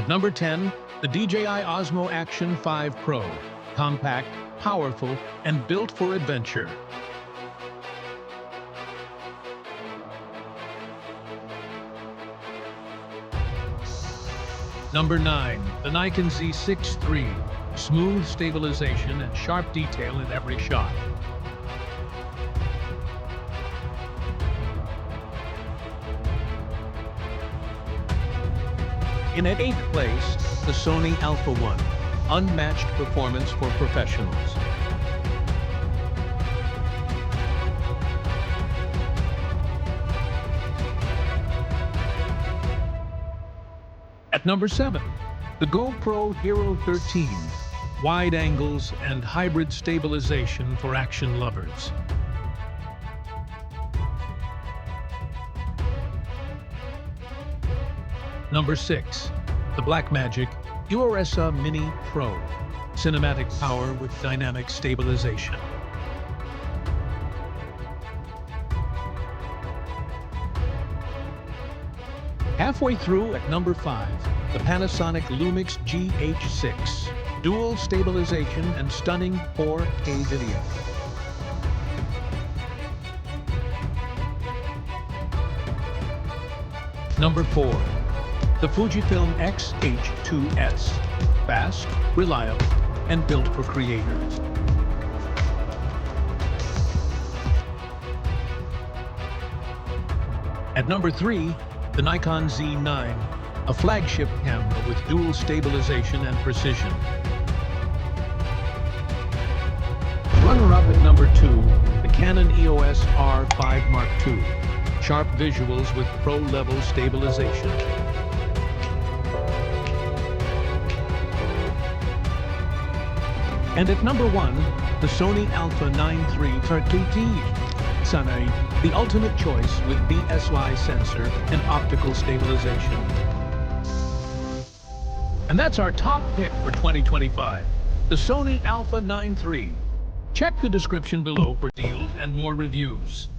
At number 10, the DJI Osmo Action 5 Pro. Compact, powerful, and built for adventure. Number 9, the Nikon Z6 III. Smooth stabilization and sharp detail in every shot. In at 8th place, the Sony Alpha 1. Unmatched performance for professionals. At number 7, the GoPro HERO13. Wide angles and hybrid stabilization for action lovers. Number 6, the Blackmagic URSA Mini Pro. Cinematic power with dynamic stabilization. Halfway through at number 5, the Panasonic LUMIX GH6. Dual stabilization and stunning 4K video. Number 4, the Fujifilm X-H2S. Fast, reliable, and built for creators. At number 3, the Nikon Z9. A flagship camera with dual stabilization and precision. Runner-up at number 2, the Canon EOS R5 Mark II. Sharp visuals with pro-level stabilization. And at number 1, the Sony Alpha 9 III. Sony, the ultimate choice with BSY sensor and optical stabilization. And that's our top pick for 2025, the Sony Alpha 9 III. Check the description below for deals and more reviews.